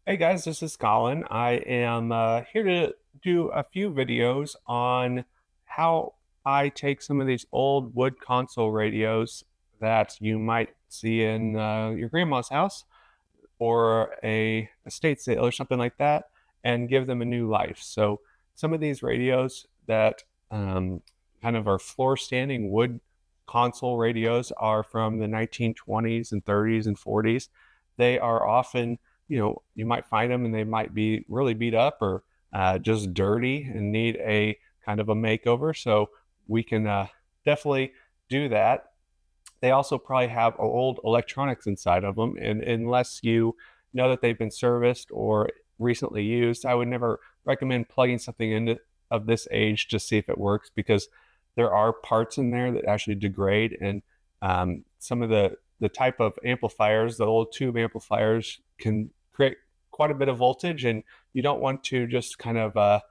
Hey guys, this is Colin. I am here to do a few videos on how I take some of these old wood console radios that you might see in your grandma's house or a estate sale or something like that and give them a new life. So some of these radios that kind of are floor standing wood console radios are from the 1920s and 30s and 40s. They are often, you might find them and they might be really beat up or just dirty and need a kind of a makeover. So we can definitely do that. They also probably have old electronics inside of them, and unless you know that they've been serviced or recently used, I would never recommend plugging something into of this age to see if it works, because there are parts in there that actually degrade, and some of the type of amplifiers, the old tube amplifiers, can create quite a bit of voltage, and you don't want to just kind of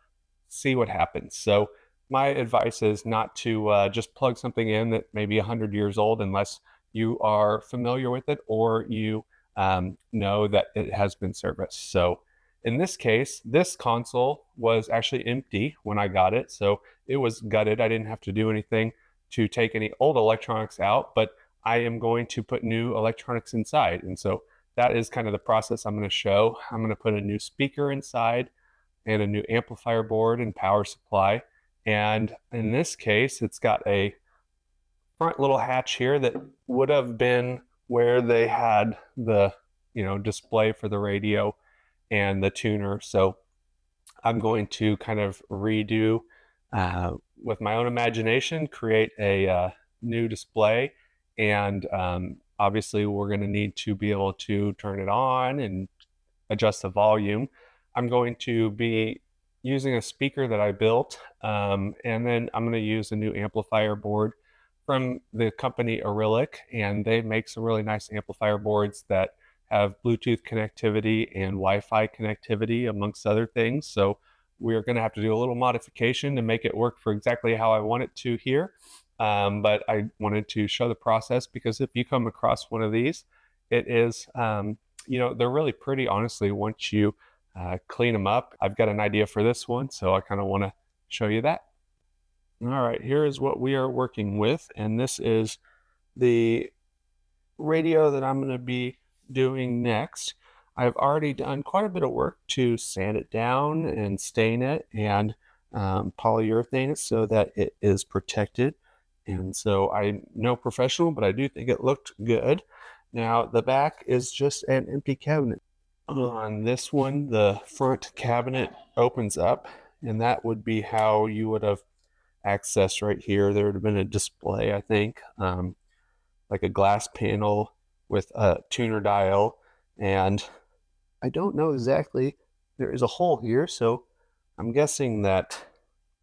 see what happens. So my advice is not to just plug something in that may be 100 years old unless you are familiar with it or you know that it has been serviced. So in this case, this console was actually empty when I got it. So it was gutted. I didn't have to do anything to take any old electronics out, but I am going to put new electronics inside. And so that is kind of the process I'm going to show. I'm going to put a new speaker inside and a new amplifier board and power supply. And in this case, it's got a front little hatch here that would have been where they had the, display for the radio and the tuner. So I'm going to kind of redo with my own imagination, create a new display. And obviously we're going to need to be able to turn it on and adjust the volume. I'm going to be using a speaker that I built, and then I'm going to use a new amplifier board from the company Arylic, and they make some really nice amplifier boards that have Bluetooth connectivity and Wi-Fi connectivity, amongst other things. So we're going to have to do a little modification to make it work for exactly how I want it to here. But I wanted to show the process, because if you come across one of these, it is, they're really pretty, honestly, once you clean them up. I've got an idea for this one, so I kind of want to show you that. All right, here is what we are working with, and this is the radio that I'm going to be doing next. I've already done quite a bit of work to sand it down and stain it and polyurethane it so that it is protected. And so I'm no professional, but I do think it looked good. Now the back is just an empty cabinet. On this one, the front cabinet opens up, and that would be how you would have accessed right here. There would have been a display, I think, like a glass panel with a tuner dial, and I don't know exactly. There is a hole here, so I'm guessing that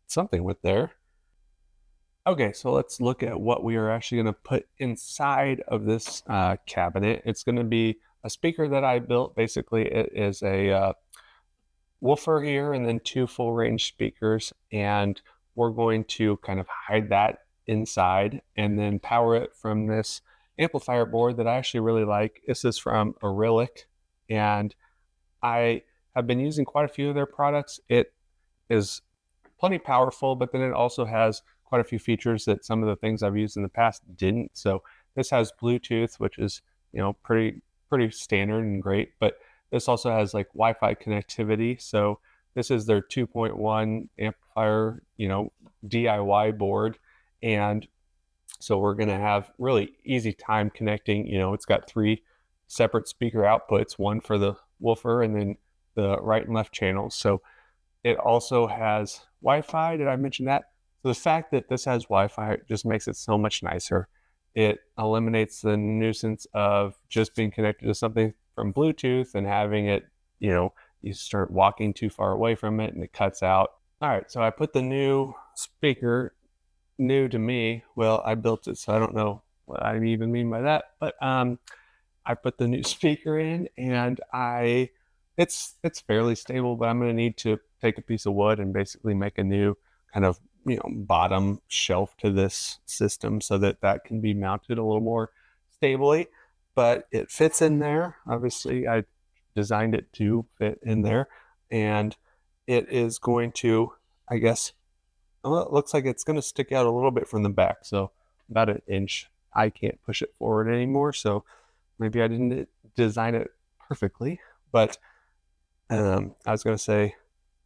something went there. Okay, so let's look at what we are actually going to put inside of this cabinet. It's going to be a speaker that I built. Basically, it is a woofer here and then two full range speakers, and we're going to kind of hide that inside and then power it from this amplifier board that I actually really like. This is from Arylic, and I have been using quite a few of their products. It is plenty powerful, but then it also has quite a few features that some of the things I've used in the past didn't. So this has Bluetooth, which is, pretty standard and great, but this also has like Wi-Fi connectivity. So this is their 2.1 amplifier, DIY board. And so we're going to have really easy time connecting. It's got three separate speaker outputs, one for the woofer and then the right and left channels. So it also has Wi-Fi. Did I mention that? So the fact that this has Wi-Fi just makes it so much nicer. It eliminates the nuisance of just being connected to something from Bluetooth and having it, you start walking too far away from it and it cuts out. All right, so I put the new speaker, new to me. Well, I built it, so I don't know what I even mean by that. But I put the new speaker in, and it's fairly stable, but I'm going to need to take a piece of wood and basically make a new kind of bottom shelf to this system so that that can be mounted a little more stably. But it fits in there. Obviously, I designed it to fit in there, and it is going to, I guess, well, it looks like it's going to stick out a little bit from the back, so about an inch. I can't push it forward anymore, so maybe I didn't design it perfectly, but I was going to say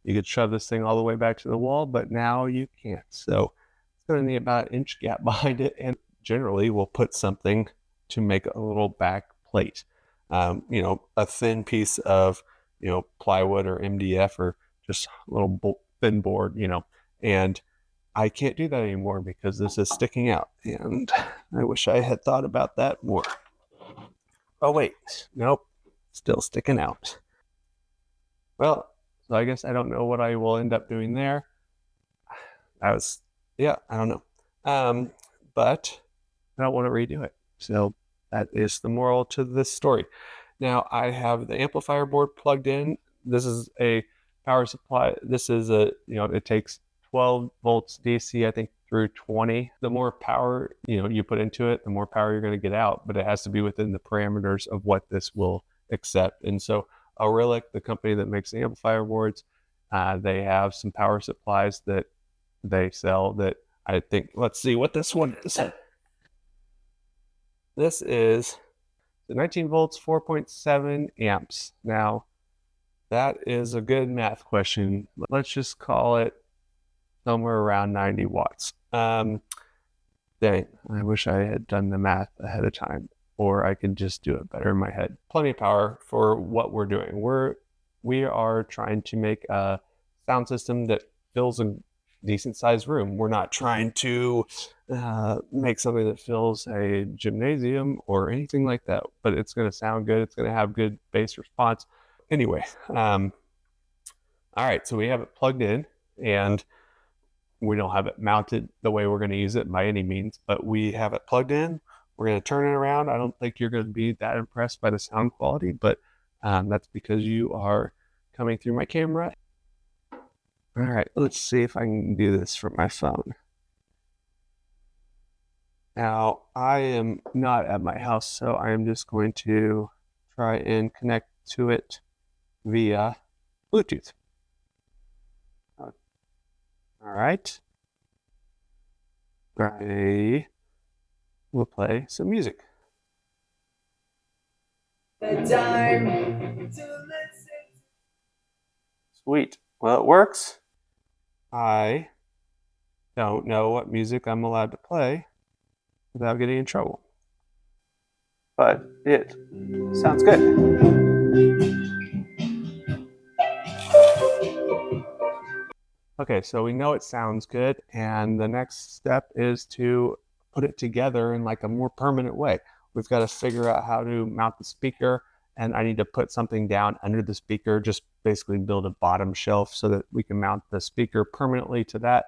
you could shove this thing all the way back to the wall, but now you can't. So it's going to need about an inch gap behind it, and generally we'll put something to make a little back plate. A thin piece of, plywood or MDF or just a little thin board, and I can't do that anymore because this is sticking out, and I wish I had thought about that more. Oh wait, nope, still sticking out. Well, so I guess I don't know what I will end up doing there. I don't know. But I don't want to redo it. So that is the moral to this story. Now I have the amplifier board plugged in. This is a power supply. This is it takes 12 volts DC, I think, through 20. The more power, you put into it, the more power you're going to get out, but it has to be within the parameters of what this will accept. And so Arylic, the company that makes the amplifier boards, they have some power supplies that they sell that I think, let's see what this one is. This is the 19 volts, 4.7 amps. Now, that is a good math question. Let's just call it somewhere around 90 watts. Dang, I wish I had done the math ahead of time, or I could just do it better in my head. Plenty of power for what we're doing. We are trying to make a sound system that fills a decent sized room. We're not trying to make something that fills a gymnasium or anything like that, but it's going to sound good. It's going to have good bass response. Anyway, all right, so we have it plugged in, and we don't have it mounted the way we're going to use it by any means, but we have it plugged in. We're going to turn it around. I don't think you're going to be that impressed by the sound quality, but that's because you are coming through my camera. All right, let's see if I can do this from my phone. Now, I am not at my house, so I am just going to try and connect to it via Bluetooth. All right. We'll play some music. Sweet. Well, it works. I don't know what music I'm allowed to play without getting in trouble, but it sounds good. Okay, so we know it sounds good, and the next step is to put it together in like a more permanent way. We've got to figure out how to mount the speaker, and I need to put something down under the speaker, just basically build a bottom shelf so that we can mount the speaker permanently to that.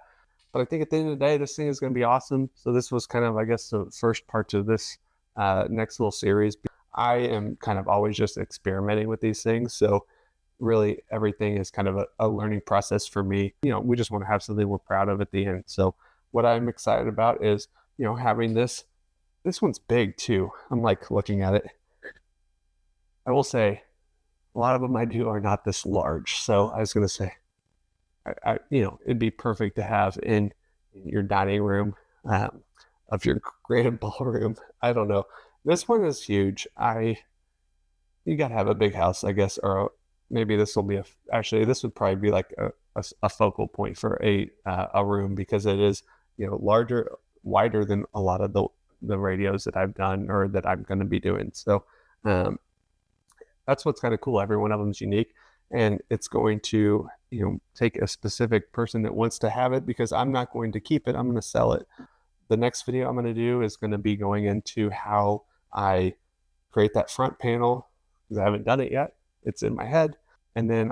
But I think at the end of the day, this thing is going to be awesome. So this was kind of, I guess, the first part of this next little series. I am kind of always just experimenting with these things. So really everything is kind of a learning process for me. We just want to have something we're proud of at the end. So what I'm excited about is, having this one's big too. I'm like looking at it. I will say a lot of them I do are not this large. So I was going to say, it'd be perfect to have in your dining room of your grand ballroom. I don't know. This one is huge. You got to have a big house, I guess, or maybe this will be this would probably be like a focal point for a room, because it is, larger, wider than a lot of the radios that I've done or that I'm going to be doing. So that's what's kind of cool. Every one of them is unique, and it's going to, take a specific person that wants to have it, because I'm not going to keep it. I'm going to sell it. The next video I'm going to do is going to be going into how I create that front panel, because I haven't done it yet. It's in my head, and then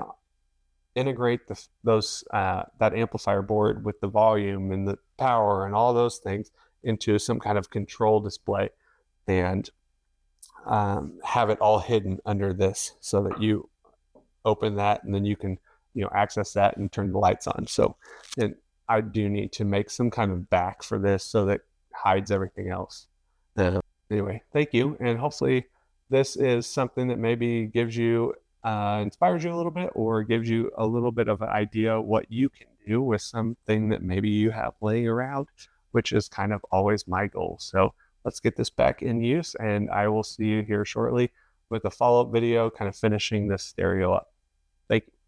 integrate that amplifier board with the volume and the power and all those things into some kind of control display, and have it all hidden under this, so that you open that and then you can access that and turn the lights on. So, and I do need to make some kind of back for this so that hides everything else. Anyway, thank you, and hopefully this is something that maybe gives you inspires you a little bit or gives you a little bit of an idea what you can do with something that maybe you have laying around, which is kind of always my goal. So let's get this back in use, and I will see you here shortly with a follow-up video kind of finishing this stereo up. Thank you.